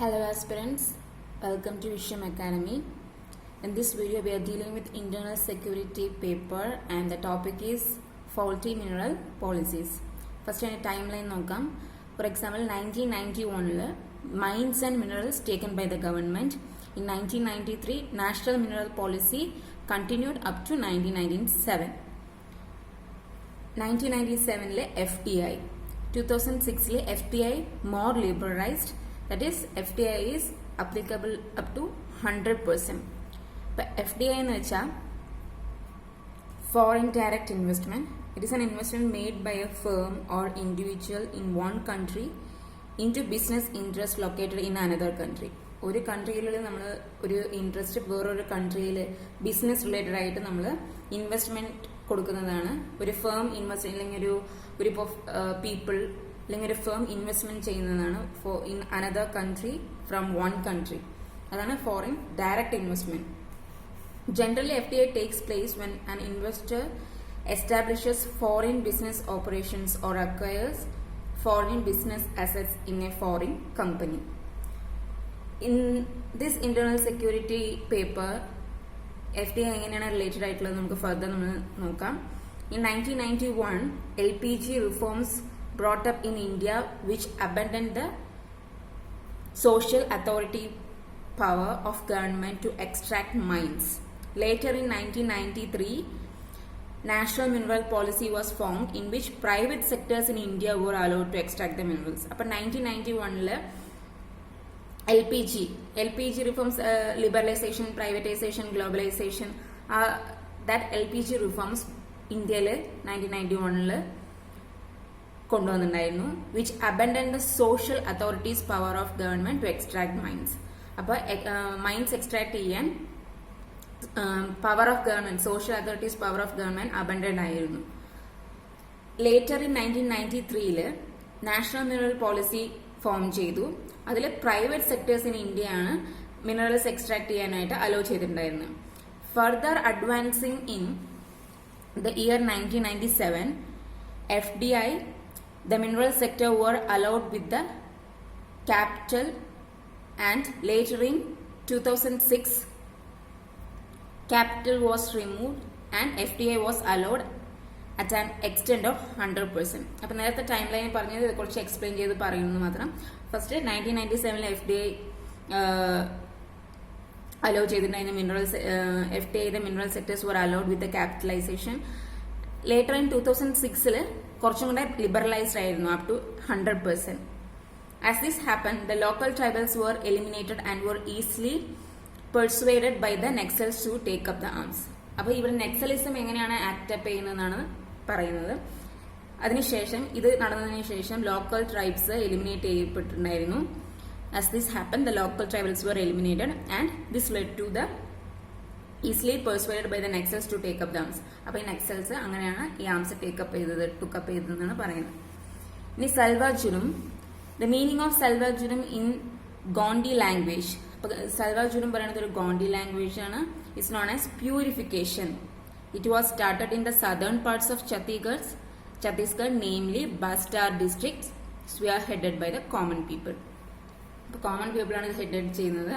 Hello aspirants, welcome to Vishyam Academy. In this video we are dealing with internal security paper and the topic is faulty mineral policies. First in a timeline nokam. For example 1991 mines and minerals taken by the government. In 1993 national mineral policy continued up to 1997. 1997 FDI. 2006 FDI more liberalized. That is, FDI is applicable up to 100%. But FDI എന്ന് വെച്ചാൽ foreign direct investment. It is an investment made by a firm or individual in one country into business interest located in another country. ഒരു കൺട്രിയിൽ നമ്മൾ ഒരു interest വേറൊരു കൺട്രിയിൽ business related ആയിട്ട് നമ്മൾ investment കൊടുക്കുന്നതാണ്. ഒരു ഫേം ഇൻവെസ്റ്റ് അല്ലെങ്കിൽ ഒരു ഗ്രൂപ്പ് ഓഫ് പീപ്പിൾ അല്ലെങ്കിൽ ഒരു ഫേം ഇൻവെസ്റ്റ്മെന്റ് ചെയ്യുന്നതാണ് for in another country from one country. അതാണ് foreign direct investment. Generally, FDI takes place when an investor establishes foreign business operations or acquires foreign business assets in a foreign company. In this internal security paper, FDI എങ്ങനെയാണ് related ആയിട്ടുള്ളത് നമുക്ക് further നമ്മൾ നോക്കാം. In 1991, LPG reforms brought up in India which abandoned the social authority power of government to extract mines. Later in 1993, National Mineral Policy was formed in which private sectors in India were allowed to extract the minerals. അപ്പോൾ 1991 LPG reforms, liberalization, privatization, globalization, that LPG reforms ഇന്ത്യയിൽ 1991 കൊണ്ടുവന്നിട്ടുണ്ടായിരുന്നു. Which abandon the social authorities power of government to extract mines. അപ്പോൾ mines extract ചെയ്യാൻ power of government, social authorities power of government abandon ആയിരുന്നു. Later in 1993 national mineral policy form ചെയ്തു. അതിൽ private sectors in ഇന്ത്യയാണ് minerals extract ചെയ്യാനായിട്ട് allow ചെയ്തിട്ടുണ്ടായിരുന്നത്. Further advancing in the year 1997, FDI, the mineral sector were allowed with the capital, and later in 2006, capital was removed and FDI was allowed at an extent of 100%. അപ്പോൾ നേരത്തെ time line പറഞ്ഞത് കുറച്ച് explain ചെയ്ത് പറയുന്നത് മാത്രം. First 1997 FDI allow ചെയ്തിട്ടുണ്ടായിരുന്ന minerals FDI the mineral sectors were allowed with the capitalization. Later in 2006 കുറച്ചും കൂടെ ലിബറലൈസ്ഡ് ആയിരുന്നു up to 100%. As this happened, the local tribals were eliminated and were easily persuaded by the Naxals to take up the arms. അപ്പോൾ ഇവിടെ നെക്സലിസം എങ്ങനെയാണ് ആക്ടപ്പ് ചെയ്യുന്നതെന്നാണ് പറയുന്നത്. അതിനുശേഷം ഇത് നടന്നതിന് ശേഷം ലോക്കൽ ട്രൈബ്സ് എലിമിനേറ്റ് ചെയ്യപ്പെട്ടിട്ടുണ്ടായിരുന്നു. As this happened, the local tribals were eliminated and this led to the easily persuaded by the Naxals to take up the arms. അപ്പോൾ ഈ നെക്സൽസ് അങ്ങനെയാണ് ഈ ആംസ് ടേക്കപ്പ് ചെയ്തതെന്നാണ് പറയുന്നത്. ഇനി Salwa Judum, the meaning of Salwa Judum in Gondi language. അപ്പോൾ സൽവാജുരും പറയുന്നത് ഒരു ഗോണ്ടി ലാംഗ്വേജ് ആണ്. It's known as purification. It was started in the southern parts of Chhattisgarh namely Bastar districts were headed by the common people. Common people ആണ് ഹെഡ് ചെയ്യുന്നത്.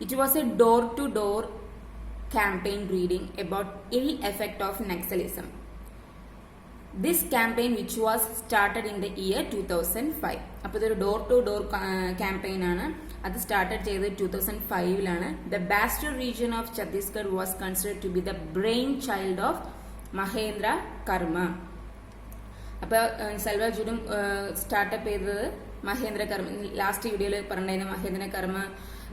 It was a door to door campaign reading about ill effect of Naxalism. This campaign which was started in the year 2005. അപ്പോൾ ഇതൊരു door to door campaign ആണ്. അത് started ചെയ്തത് 2005 the Bastar region of Chhattisgarh was considered to be the brain child of Mahendra Karma. അപ്പോൾ സൽവാജുരും startup ചെയ്തത് മഹേന്ദ്ര കർമ്മ. Last വീഡിയോയിൽ പറഞ്ഞിരുന്ന മഹേന്ദ്ര കർമ്മ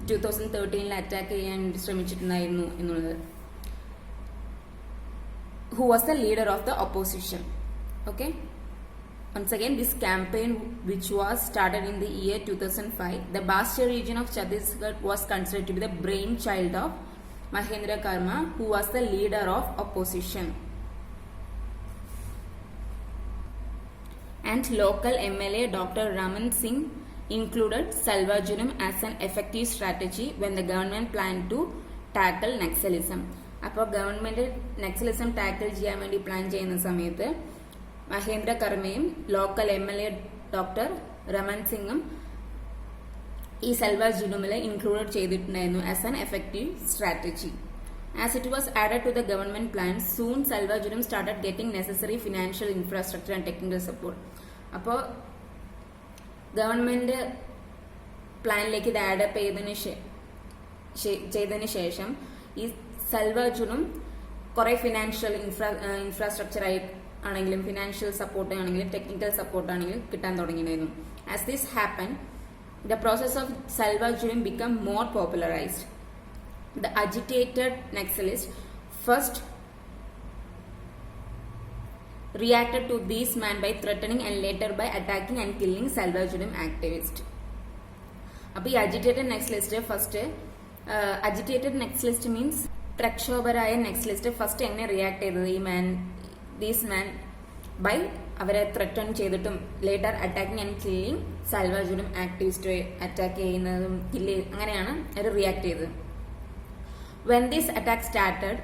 2013 അറ്റാക്ക് ചെയ്യാൻ ശ്രമിച്ചിട്ടുണ്ടായിരുന്നു എന്നുള്ളത്. Who was the leader of the opposition. Okay, once again this campaign which was started in the year 2005, the Bastar region of Chhattisgarh was considered to be the brainchild of Mahendra Karma, who was the leader of opposition. And local MLA Dr. Raman Singh included Salvajurum as an effective strategy when the government planned to tackle Naxalism. അപ്പോൾ government Naxalism tackle ചെയ്യാൻ വേണ്ടി plan ചെയ്യുന്ന സമയത്ത് മഹേന്ദ്ര കർമ്മയും local MLA doctor Raman സിംഗും ഈ സൽവാർ ജുലുമിൽ include ചെയ്തിട്ടുണ്ടായിരുന്നു as an effective strategy. As it was added to the government plan, soon Salva Judum started getting necessary financial infrastructure and technical support. അപ്പോൾ ഗവൺമെന്റ് പ്ലാനിലേക്ക് ഇത് ആഡപ്പ് ചെയ്തതിന് ശേഷം ഈ സൽവാ ജുലും കുറെ ഫിനാൻഷ്യൽ ഇൻഫ്രാസ്ട്രക്ചർ ആണെങ്കിലും ഫിനാൻഷ്യൽ സപ്പോർട്ട് ആണെങ്കിലും ടെക്നിക്കൽ സപ്പോർട്ട് ആണെങ്കിലും കിട്ടാൻ തുടങ്ങിയിരുന്നു. As this happen, the process of Salva Judum became more popularized. The agitated Naxalists first reacted to these men by threatening and later by attacking and killing Salva Judum activists. അപ്പോൾ ഈ agitated Naxalist first agitated Naxalist means പ്രക്ഷോഭരായ Naxalist first എങ്ങനെ react ചെയ്തത് these man by അവരെ threaten ചെയ്തിട്ടും later attacking and killing Salwa Judum activist attack ചെയ്യുന്നതും kill അങ്ങനെയാണ് അവർ റിയാക്ട് ചെയ്തത്. When this attack started,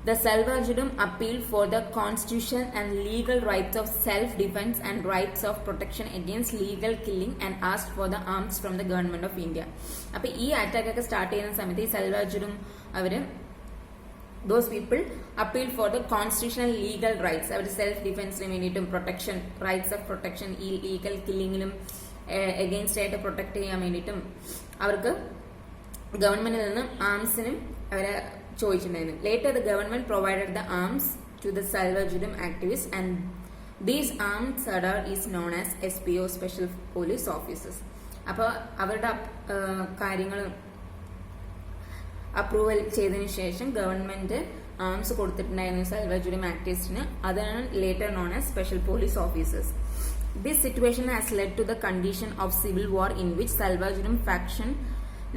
the Salva Judum appealed for the constitution and legal rights of self-defense and rights of protection against legal killing and asked for the arms from the government of India. അപ്പോൾ ഈ attack ഒക്കെ start ചെയ്യുന്ന സമയത്ത് ഈ സൽവാ ജുലും അവര് those people appealed for the constitutional legal rights, അവർ self ഡിഫെൻസിന് വേണ്ടിയിട്ടും പ്രൊട്ടക്ഷൻ റൈറ്റ്സ് ഓഫ് പ്രൊട്ടക്ഷൻ ഈ ലീഗൽ കില്ലിങ്ങിനും എഗെയിൻസ്റ്റ് ആയിട്ട് പ്രൊട്ടക്ട് ചെയ്യാൻ വേണ്ടിയിട്ടും അവർക്ക് ഗവൺമെന്റിൽ നിന്ന് ആംസിനും അവരെ ചോദിച്ചിട്ടുണ്ടായിരുന്നു. Later the government provided the arms to the Salwa Judum activist and these armed സഡർ is known as SPO special police officers. അപ്പോൾ അവരുടെ കാര്യങ്ങൾ അപ്രൂവൽ ചെയ്തതിനു ശേഷം ഗവൺമെന്റ് ആംസ് കൊടുത്തിട്ടുണ്ടായിരുന്നു സൽവാ ജുലും ആക്ടിവിസ്റ്റിന്. അതാണ് later known as special police officers. This situation has led to the condition of civil war in which Salva Judum faction,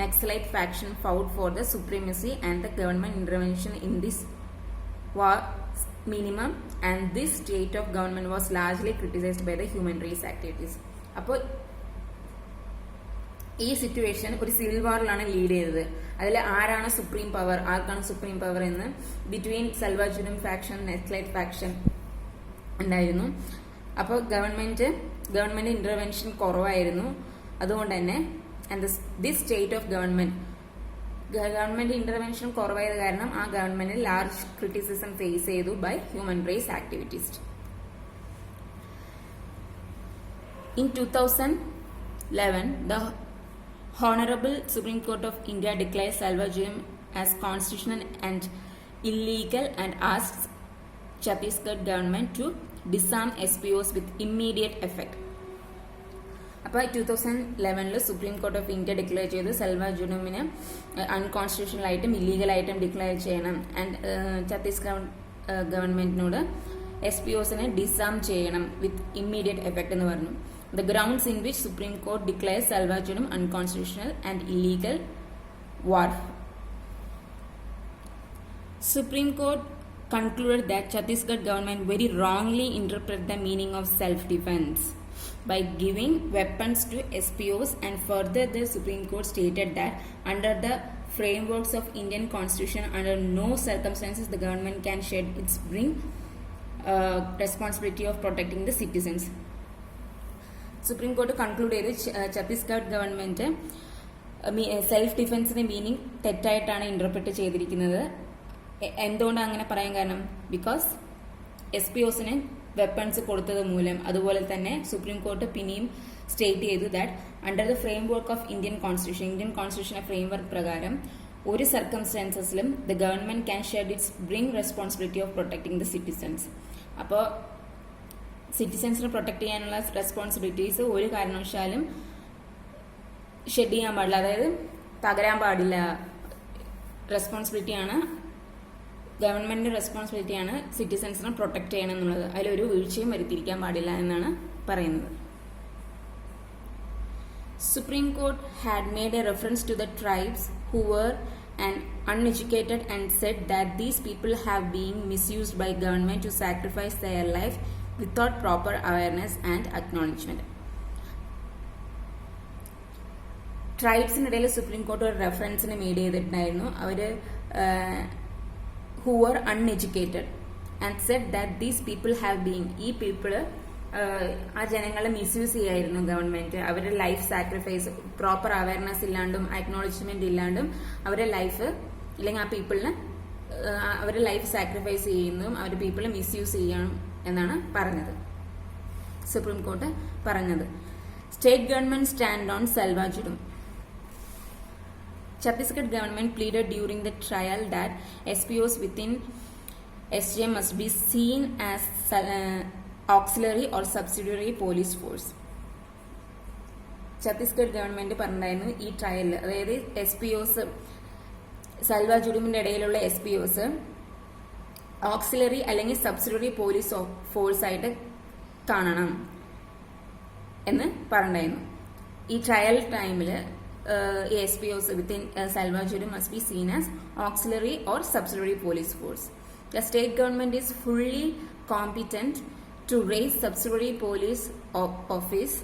Naxalite faction, fought for the supremacy and the government intervention in this war minimum, and this state of government was largely criticized by the human rights activities. അപ്പോൾ ഈ situation ഒരു civil വാറിലാണ് lead ചെയ്തത്. അതിൽ ആരാണ് supreme power, ആർക്കാണ് supreme power എന്ന് between Salwa Judum faction Naxalite faction ഉണ്ടായിരുന്നു. അപ്പോൾ ഗവൺമെന്റ് ഇന്റർവെൻഷൻ കുറവായിരുന്നു. അതുകൊണ്ട് തന്നെ this state of government intervention കുറവായത് കാരണം ആ ഗവൺമെന്റ് ലാർജ് ക്രിറ്റിസിസം ഫേസ് ചെയ്തു by human rights activities. In 2011, the Honorable Supreme Court of India declared Salva Judum as constitutional and illegal and asked Chhattisgarh government to disarm SPOs with immediate effect. അപ്പോൾ 2011 supreme court of India declare ചെയ്തു salwar ജുലുമിനെ unconstitutional ആയിട്ടും ഇല്ലീഗലായിട്ടും declare ചെയ്യണം. And Chhattisgarh ഗവൺമെന്റിനോട് SPOസിനെ disarm ചെയ്യണം with immediate effect എന്ന് പറഞ്ഞു. The grounds in which Supreme Court declares Salva Judum unconstitutional and illegal war. Supreme Court concluded that Chhattisgarh government very wrongly interpreted the meaning of self-defense by giving weapons to SPOs, and further the Supreme Court stated that under the frameworks of Indian Constitution, under no circumstances the government can shed its responsibility of protecting the citizens. Supreme court conclude ചെയ്ത് Chhattisgarh government self ഡിഫെൻസിന്റെ meaning തെറ്റായിട്ടാണ് interpret ചെയ്തിരിക്കുന്നത്. എന്തുകൊണ്ടാണ് അങ്ങനെ പറയാൻ കാരണം? Because SPOസിന് weapons കൊടുത്തത് മൂലം. അതുപോലെ തന്നെ സുപ്രീം കോർട്ട് പിന്നെയും സ്റ്റേറ്റ് ചെയ്തു that under the framework of Indian കോൺസ്റ്റിറ്റ്യൂഷന്റെ ഫ്രെയിം വർക്ക് പ്രകാരം ഒരു സർക്കംസ്റ്റാൻസസിലും the government can shed its bring responsibility of protecting the citizens. അപ്പോൾ സിറ്റിസൺസിനെ പ്രൊട്ടക്ട് ചെയ്യാനുള്ള റെസ്പോൺസിബിലിറ്റീസ് ഒരു കാരണവശാലും ഷെഡ് ചെയ്യാൻ പാടില്ല, അതായത് പകരാൻ പാടില്ല. റെസ്പോൺസിബിലിറ്റിയാണ് ഗവൺമെന്റിന്റെ റെസ്പോൺസിബിലിറ്റിയാണ് സിറ്റിസൺസിനെ പ്രൊട്ടക്ട് ചെയ്യണം എന്നുള്ളത്. അതിലൊരു വീഴ്ചയും വരുത്തിയിരിക്കാൻ പാടില്ല എന്നാണ് പറയുന്നത്. Supreme court had made a reference to the tribes who were and uneducated and said that these people have been misused by government to sacrifice their life without proper awareness and acknowledgement. ട്രൈബ്സിനിടയിൽ supreme court ഒരു റെഫറൻസിന് made ചെയ്തിട്ടുണ്ടായിരുന്നു. അവര് who were uneducated and said that these people have been, ഈ people ആ ജനങ്ങളെ misuse ചെയ്യായിരുന്നു government. അവരുടെ ലൈഫ് സാക്രിഫൈസ്, പ്രോപ്പർ അവയർനെസ് ഇല്ലാണ്ടും അക്നോളജ്മെന്റ് ഇല്ലാണ്ടും അവരുടെ ലൈഫ് ഇല്ലെങ്കിൽ ആ പീപ്പിളിന് അവരുടെ ലൈഫ് സാക്രിഫൈസ് ചെയ്യുന്നതും അവരുടെ പീപ്പിളെ മിസ്യൂസ് ചെയ്യണം എന്നാണ് പറഞ്ഞത്, സുപ്രീം കോർട്ട് പറഞ്ഞത്. State government stand on Salwa Judum. Chhattisgarh government pleaded during the trial that SPOs within SJ must be seen as auxiliary or subsidiary police force. Chhattisgarh government പറഞ്ഞായിരുന്നു ഈ ട്രയലിൽ, അതായത് SPOs സൽവാ ജുഡുമിന്റെ ഇടയിലുള്ള SPOs ഓക്സിലറി അല്ലെങ്കിൽ സബ്സിഡിയറി പോലീസ് ഫോഴ്സ് ആയിട്ട് കാണണം എന്ന് പറഞ്ഞായിരുന്നു. ഈ ട്രയൽ ടൈമിൽ SPOs within Salva Judum must be seen as auxiliary or subsidiary police force. The state government is fully competent to raise subsidiary police office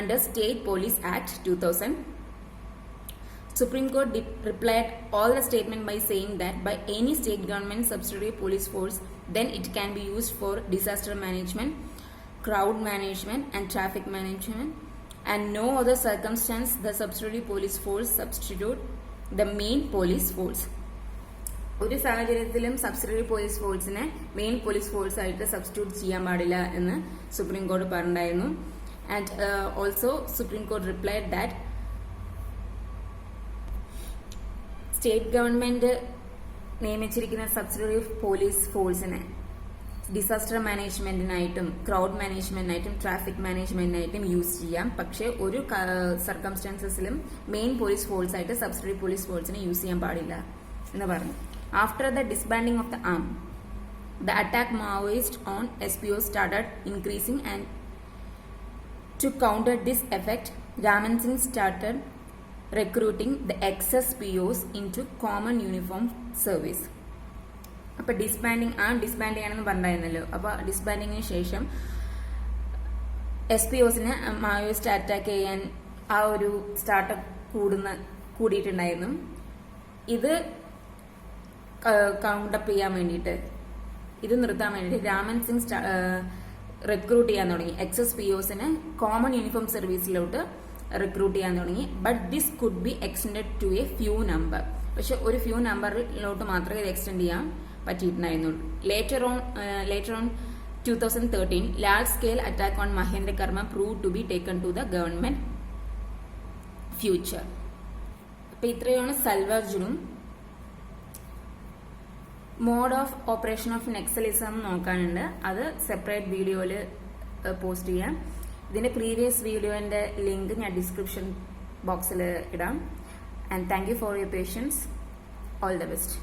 under State Police Act 2000. Supreme Court replied all the statement by saying that by any state government subsidiary police force, then it can be used for disaster management, crowd management and traffic management, and no other circumstance the subsidiary police force substitute the main police force. ഒരു സാഹചര്യത്തിലും subsidiary police ഫോഴ്സിനെ main police force ആയിട്ട് substitute ചെയ്യാൻ പാടില്ല എന്ന് supreme കോടതി പറഞ്ഞിട്ടുണ്ടായിരുന്നു. And also supreme കോടതി റിപ്ലൈഡ് ദാറ്റ് സ്റ്റേറ്റ് ഗവൺമെന്റ് നിയമിച്ചിരിക്കുന്ന സബ്സിഡിയറി പോലീസ് ഫോഴ്സിനെ ഡിസാസ്റ്റർ മാനേജ്മെന്റിനായിട്ടും ക്രൗഡ് മാനേജ്മെന്റിനായിട്ടും ട്രാഫിക് മാനേജ്മെന്റിനായിട്ടും യൂസ് ചെയ്യാം. പക്ഷെ ഒരു സർക്കംസ്റ്റാൻസസിലും മെയിൻ പോലീസ് ഫോഴ്സ് ആയിട്ട് സബ്സിഡിയറി പോലീസ് ഫോഴ്സിനെ യൂസ് ചെയ്യാൻ പാടില്ല എന്ന് പറഞ്ഞു. After the disbanding of the arm, the attack Maoist on SPOs started increasing, and to counter this effect, Raman Singh started recruiting the ex-SPOs into common uniform service. അപ്പോൾ ഡിസ്ബാൻഡിങ് ആണെന്ന് പറഞ്ഞിരുന്നല്ലോ. അപ്പോൾ ഡിസ്ബാൻഡിങ്ങിന് ശേഷം SPOസിനെ മാവോയിസ്റ്റ് അറ്റാക്ക് ചെയ്യാൻ ആ ഒരു സ്റ്റാർട്ടപ്പ് കൂടിയിട്ടുണ്ടായിരുന്നു. ഇത് കൗണ്ടപ്പ് ചെയ്യാൻ വേണ്ടിയിട്ട്, ഇത് നിർത്താൻ വേണ്ടിയിട്ട് രാമൻ സിംഗ് റിക്രൂട്ട് ചെയ്യാൻ തുടങ്ങി. എക്സ്-SPOസിനെ കോമൺ യൂണിഫോം സർവീസിലോട്ട് റിക്രൂട്ട് ചെയ്യാൻ തുടങ്ങി. But this could be extended to a few number. പക്ഷെ ഒരു ഫ്യൂ നമ്പറിലോട്ട് മാത്രമേ ഇത് എക്സ്റ്റെൻഡ് ചെയ്യാൻ പറ്റിയിട്ടുണ്ടായിരുന്നുള്ളൂ. Later on 2013, large scale attack on Mahendra Karma proved to be taken to the government future. അപ്പോൾ ഇത്രയാണ് സൽവാജുഡും. മോഡ് ഓഫ് ഓപ്പറേഷൻ ഓഫ് നെക്സലിസം നോക്കാനുണ്ട്, അത് സെപ്പറേറ്റ് വീഡിയോയിൽ പോസ്റ്റ് ചെയ്യാം. ഇതിന്റെ പ്രീവിയസ് വീഡിയോന്റെ ലിങ്ക് ഞാൻ ഡിസ്ക്രിപ്ഷൻ ബോക്സിൽ ഇടാം. And thank you for your patients. All the best.